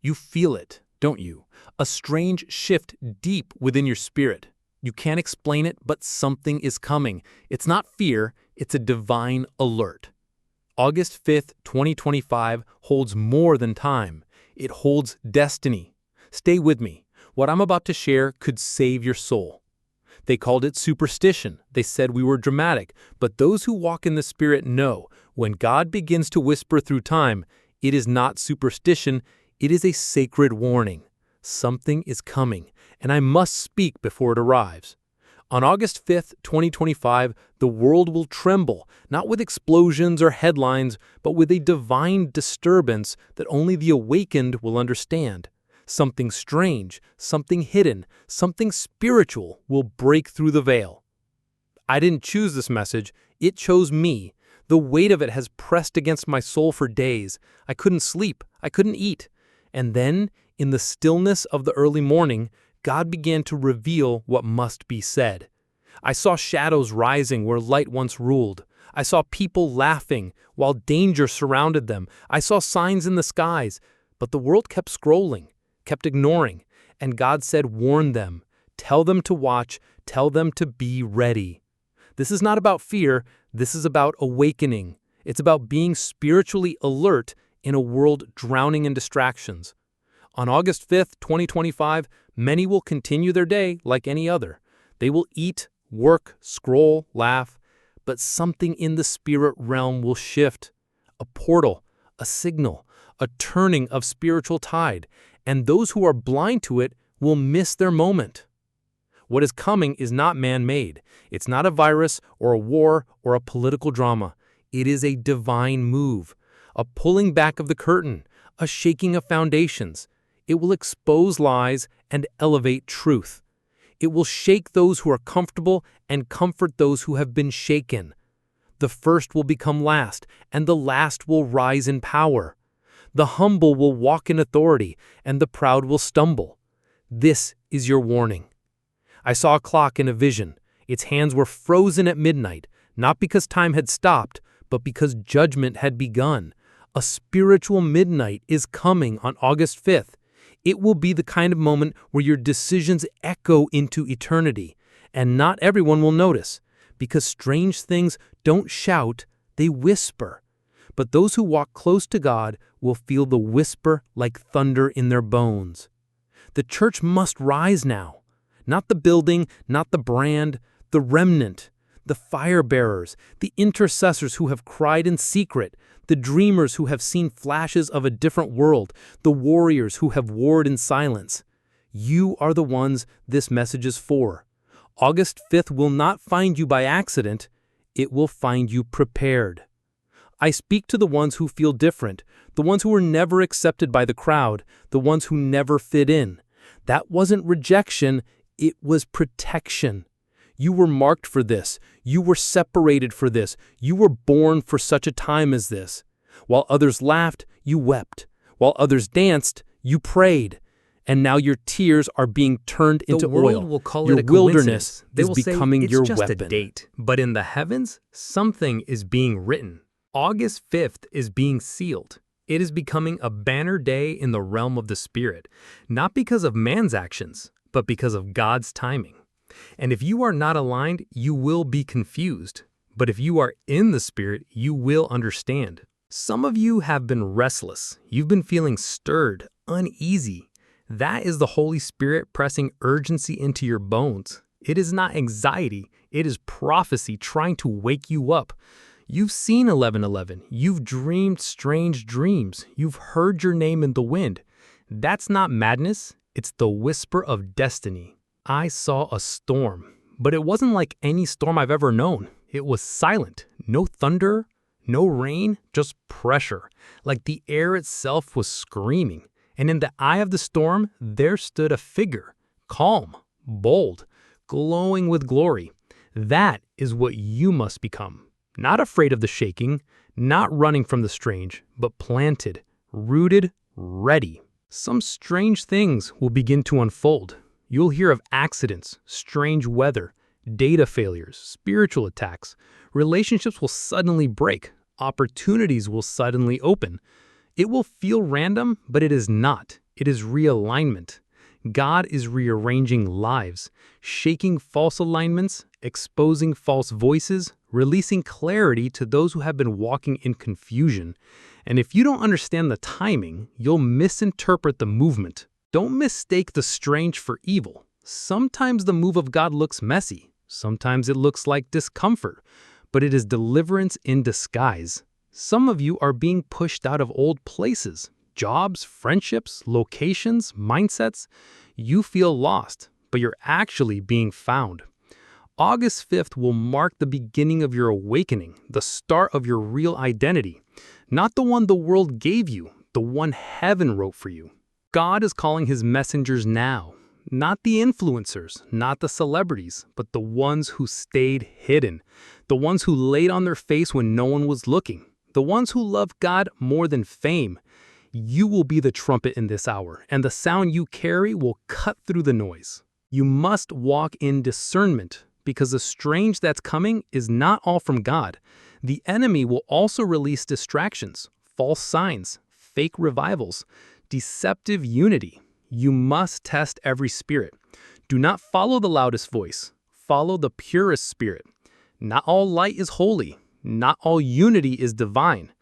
You feel it, don't you? A strange shift deep within your spirit. You can't explain it, but something is coming. It's not fear, it's a divine alert. August 5th, 2025 holds more than time. It holds destiny. Stay with me. What I'm about to share could save your soul. They called it superstition. They said we were dramatic. But those who walk in the Spirit know when God begins to whisper through time, it is not superstition, it is a sacred warning. Something is coming, and I must speak before it arrives. On August 5th, 2025, the world will tremble, not with explosions or headlines, but with a divine disturbance that only the awakened will understand. Something strange, something hidden, something spiritual will break through the veil. I didn't choose this message, it chose me. The weight of it has pressed against my soul for days. I couldn't sleep, I couldn't eat. And then, in the stillness of the early morning, God began to reveal what must be said. I saw shadows rising where light once ruled. I saw people laughing while danger surrounded them. I saw signs in the skies, but the world kept scrolling, kept ignoring, and God said, warn them, tell them to watch, tell them to be ready. This is not about fear, this is about awakening. It's about being spiritually alert in a world drowning in distractions. On August 5th, 2025, many will continue their day like any other. They will eat, work, scroll, laugh, but something in the spirit realm will shift. A portal, a signal, a turning of spiritual tide, and those who are blind to it will miss their moment. What is coming is not man-made. It's not a virus or a war or a political drama. It is a divine move, a pulling back of the curtain, a shaking of foundations. It will expose lies and elevate truth. It will shake those who are comfortable and comfort those who have been shaken. The first will become last, and the last will rise in power. The humble will walk in authority, and the proud will stumble. This is your warning. I saw a clock in a vision. Its hands were frozen at midnight, not because time had stopped, but because judgment had begun. A spiritual midnight is coming on August 5th. It will be the kind of moment where your decisions echo into eternity, and not everyone will notice, because strange things don't shout, they whisper. But those who walk close to God will feel the whisper like thunder in their bones. The church must rise now. Not the building, not the brand, the remnant, the fire bearers, the intercessors who have cried in secret, the dreamers who have seen flashes of a different world, the warriors who have warred in silence. You are the ones this message is for. August 5th will not find you by accident, it will find you prepared. I speak to the ones who feel different, the ones who were never accepted by the crowd, the ones who never fit in. That wasn't rejection, it was protection. You were marked for this. You were separated for this. You were born for such a time as this. While others laughed, you wept. While others danced, you prayed. And now your tears are being turned into oil. The world will call your it a wilderness coincidence. They is will say becoming it's your just weapon. a date. But in the heavens, something is being written. August 5th is being sealed. It is becoming a banner day in the realm of the Spirit, not because of man's actions, but because of God's timing. And if you are not aligned, you will be confused. But if you are in the Spirit, you will understand. Some of you have been restless. You've been feeling stirred, uneasy. That is the Holy Spirit pressing urgency into your bones. It is not anxiety. It is prophecy trying to wake you up. You've seen 11:11. You've dreamed strange dreams. You've heard your name in the wind. That's not madness. It's the whisper of destiny. I saw a storm, but it wasn't like any storm I've ever known. It was silent. No thunder, no rain, just pressure. Like the air itself was screaming. And in the eye of the storm, there stood a figure, calm, bold, glowing with glory. That is what you must become. Not afraid of the shaking, not running from the strange, but planted, rooted, ready. Some strange things will begin to unfold. You'll hear of accidents, strange weather, data failures, spiritual attacks. Relationships will suddenly break. Opportunities will suddenly open. It will feel random, but it is not. It is realignment. God is rearranging lives, shaking false alignments, exposing false voices, releasing clarity to those who have been walking in confusion. And if you don't understand the timing, you'll misinterpret the movement. Don't mistake the strange for evil. Sometimes the move of God looks messy. Sometimes it looks like discomfort, but it is deliverance in disguise. Some of you are being pushed out of old places, jobs, friendships, locations, mindsets. You feel lost, but you're actually being found. August 5th will mark the beginning of your awakening, the start of your real identity. Not the one the world gave you, the one heaven wrote for you. God is calling his messengers now. Not the influencers, not the celebrities, but the ones who stayed hidden. The ones who laid on their face when no one was looking. The ones who love God more than fame. You will be the trumpet in this hour, and the sound you carry will cut through the noise. You must walk in discernment, because the strange that's coming is not all from God. The enemy will also release distractions, false signs, fake revivals, deceptive unity. You must test every spirit. Do not follow the loudest voice. Follow the purest spirit. Not all light is holy. Not all unity is divine.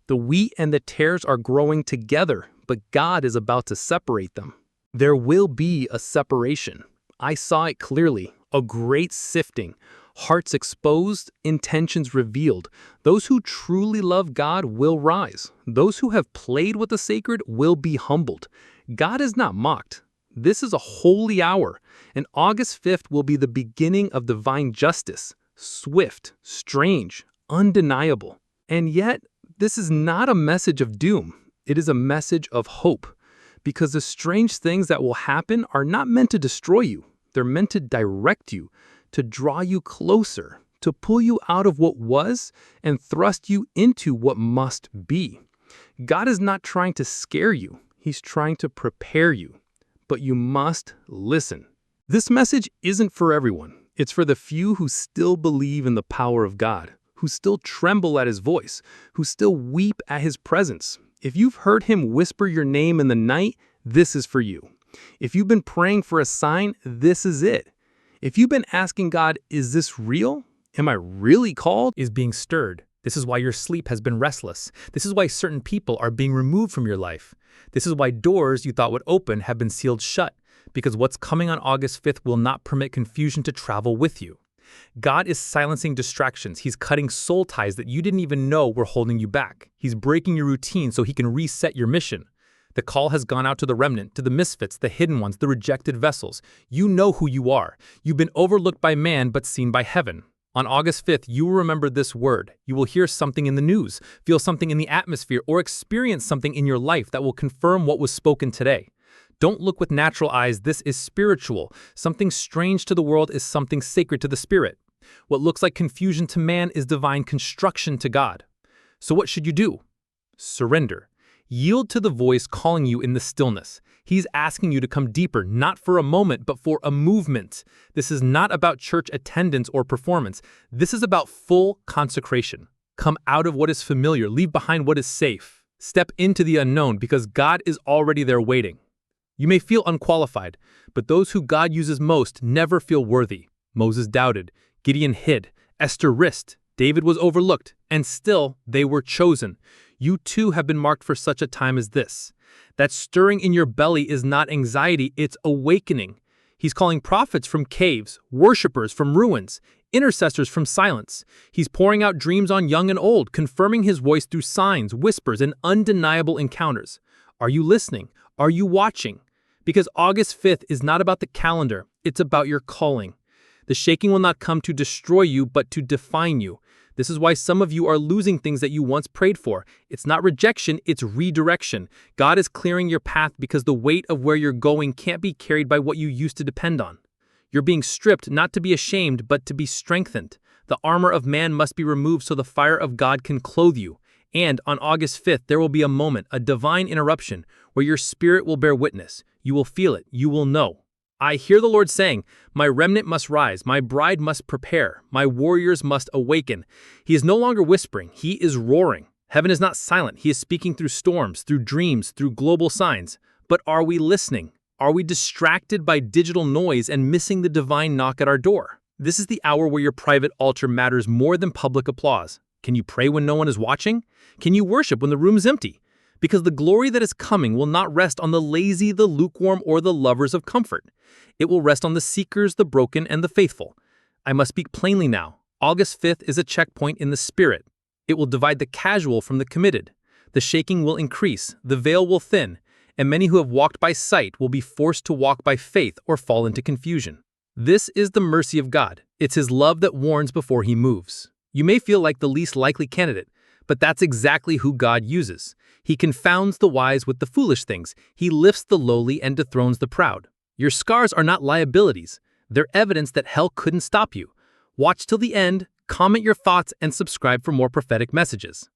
The wheat and the tares are growing together, but God is about to separate them. There will be a separation. I saw it clearly, a great sifting. Hearts exposed, intentions revealed. Those who truly love God will rise. Those who have played with the sacred will be humbled. God is not mocked. This is a holy hour, and August 5th will be the beginning of divine justice. Swift, strange, undeniable. And yet, this is not a message of doom. It is a message of hope. Because the strange things that will happen are not meant to destroy you. They're meant to direct you, to draw you closer, to pull you out of what was and thrust you into what must be. God is not trying to scare you. He's trying to prepare you. But you must listen. This message isn't for everyone. It's for the few who still believe in the power of God, who still tremble at his voice, who still weep at his presence. If you've heard him whisper your name in the night, this is for you. If you've been praying for a sign, this is it. If you've been asking God, is this real? Am I really called? Is being stirred. This is why your sleep has been restless. This is why certain people are being removed from your life. This is why doors you thought would open have been sealed shut, because what's coming on August 5th will not permit confusion to travel with you. God is silencing distractions. He's cutting soul ties that you didn't even know were holding you back. He's breaking your routine so he can reset your mission. The call has gone out to the remnant, to the misfits, the hidden ones, the rejected vessels. You know who you are. You've been overlooked by man but seen by heaven. On August 5th, you will remember this word. You will hear something in the news, feel something in the atmosphere, or experience something in your life that will confirm what was spoken today. Don't look with natural eyes. This is spiritual. Something strange to the world is something sacred to the spirit. What looks like confusion to man is divine construction to God. So what should you do? Surrender. Yield to the voice calling you in the stillness. He's asking you to come deeper, not for a moment, but for a movement. This is not about church attendance or performance. This is about full consecration. Come out of what is familiar, leave behind what is safe. Step into the unknown because God is already there waiting. You may feel unqualified, but those who God uses most never feel worthy. Moses doubted, Gideon hid, Esther risked, David was overlooked, and still they were chosen. You too have been marked for such a time as this. That stirring in your belly is not anxiety, it's awakening. He's calling prophets from caves, worshipers from ruins, intercessors from silence. He's pouring out dreams on young and old, confirming his voice through signs, whispers, and undeniable encounters. Are you listening? Are you watching? Because August 5th is not about the calendar, it's about your calling. The shaking will not come to destroy you, but to define you. This is why some of you are losing things that you once prayed for. It's not rejection, it's redirection. God is clearing your path because the weight of where you're going can't be carried by what you used to depend on. You're being stripped not to be ashamed, but to be strengthened. The armor of man must be removed so the fire of God can clothe you. And on August 5th, there will be a moment, a divine interruption, where your spirit will bear witness. You will feel it. You will know. I hear the Lord saying, my remnant must rise, my bride must prepare, my warriors must awaken. He is no longer whispering, he is roaring. Heaven is not silent, he is speaking through storms, through dreams, through global signs. But are we listening? Are we distracted by digital noise and missing the divine knock at our door? This is the hour where your private altar matters more than public applause. Can you pray when no one is watching? Can you worship when the room is empty? Because the glory that is coming will not rest on the lazy, the lukewarm, or the lovers of comfort. It will rest on the seekers, the broken, and the faithful. I must speak plainly now. August 5th is a checkpoint in the spirit. It will divide the casual from the committed. The shaking will increase, the veil will thin, and many who have walked by sight will be forced to walk by faith or fall into confusion. This is the mercy of God. It's His love that warns before He moves. You may feel like the least likely candidate, but that's exactly who God uses. He confounds the wise with the foolish things. He lifts the lowly and dethrones the proud. Your scars are not liabilities. They're evidence that hell couldn't stop you. Watch till the end, comment your thoughts, and subscribe for more prophetic messages.